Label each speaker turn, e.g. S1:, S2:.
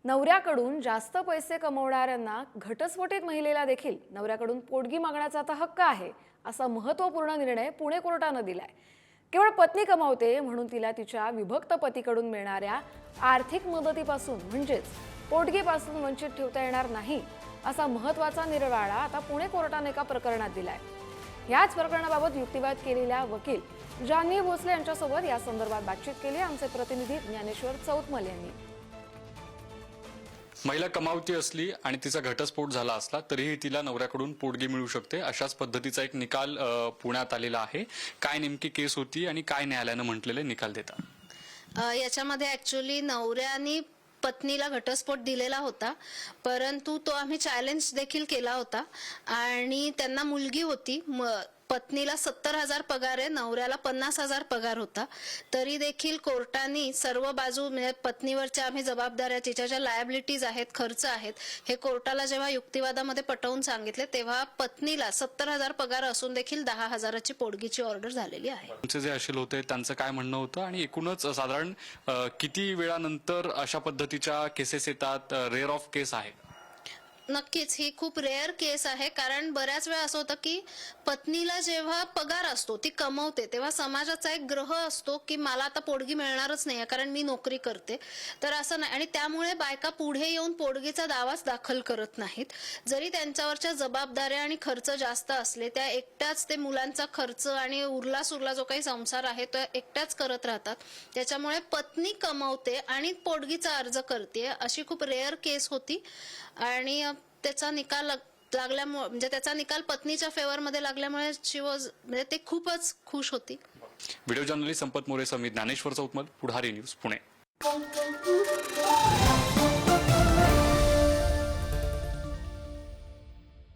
S1: नवऱ्याकडून जास्त पैसे कमवणाऱ्यांना घटस्फोटित महिलेला देखील नवऱ्याकडून पोटगी मागण्याचा आता हक्क आहे, असा महत्त्वपूर्ण निर्णय पुणे कोर्टानं दिलाय। केवळ पत्नी कमावते म्हणून तिला तिच्या विभक्त पतीकडून मिळणाऱ्या आर्थिक मदतीपासून म्हणजेच पोटगीपासून वंचित ठेवता येणार नाही, असा महत्त्वाचा निर्वाळा आता पुणे कोर्टाने एका प्रकरणात दिलाय। याच प्रकरणाबाबत युक्तिवाद केलेल्या वकील जान्हवी भोसले यांच्यासोबत या संदर्भात बातचीत केली आमचे प्रतिनिधी ज्ञानेश्वर चौतमल यांनी।
S2: महिला कमावती असली आणि तिचा घटस्फोट झाला असला तरीही तिला नवऱ्याकडून पोटगी मिळू शकते, अशाच पद्धतीचा एक निकाल पुण्यात आलेला आहे। काय नेमकी केस होती आणि काय न्यायालयानं म्हटलेले निकाल देतात?
S3: याच्यामध्ये ऍक्च्युअली नवऱ्याने पत्नीला घटस्फोट दिलेला होता, परंतु तो आम्ही चॅलेंज देखील केला होता आणि त्यांना मुलगी होती। पत्नीला 70,000 पगार आहे, नवऱ्याला 50,000 पगार होता। तरी देखील कोर्टाने सर्व बाजू म्हणजे पत्नीवरच्या आम्ही जबाबदाऱ्या, तिच्या ज्या लायबिलिटीज आहेत, खर्च आहेत, हे कोर्टाला जेव्हा युक्तिवादामध्ये पटवून सांगितले तेव्हा पत्नीला 70,000 पगार असून देखील 10,000ची पोटगीची ऑर्डर झालेली आहे।
S2: तुमचे जे अशील होते त्यांचं काय म्हणणं होतं आणि एकूणच साधारण किती वेळानंतर अशा पद्धतीच्या केसेस येतात? रेअर ऑफ केस आहे?
S3: नक्कीच ही खूप रेअर केस आहे, कारण बऱ्याच वेळा असं होतं की पत्नीला जेव्हा पगार असतो, ती कमवते, तेव्हा समाजाचा एक ग्रह असतो की मला आता पोटगी मिळणारच नाही कारण मी नोकरी करते। तर असं नाही, आणि त्यामुळे बायका पुढे येऊन पोटगीचा दावाच दाखल करत नाहीत। जरी त्यांच्यावरच्या जबाबदाऱ्या आणि खर्च जास्त असले, त्या एकट्याच ते मुलांचा खर्च आणि उरला सुरला जो काही संसार आहे तो एकट्याच करत राहतात। त्याच्यामुळे पत्नी कमवते आणि पोटगीचा अर्ज करते, अशी खूप रेअर केस होती आणि त्याचा निकाल लागल्यामुळे म्हणजे त्याचा निकाल पत्नीच्या फेवर मध्ये लागल्यामुळे म्हणजे ते खूपच खुश होती।
S2: व्हिडिओ जर्नलिस्ट संपत मोरे समित, ज्ञानेश्वर चौतमल, पुढारी न्यूज, पुणे।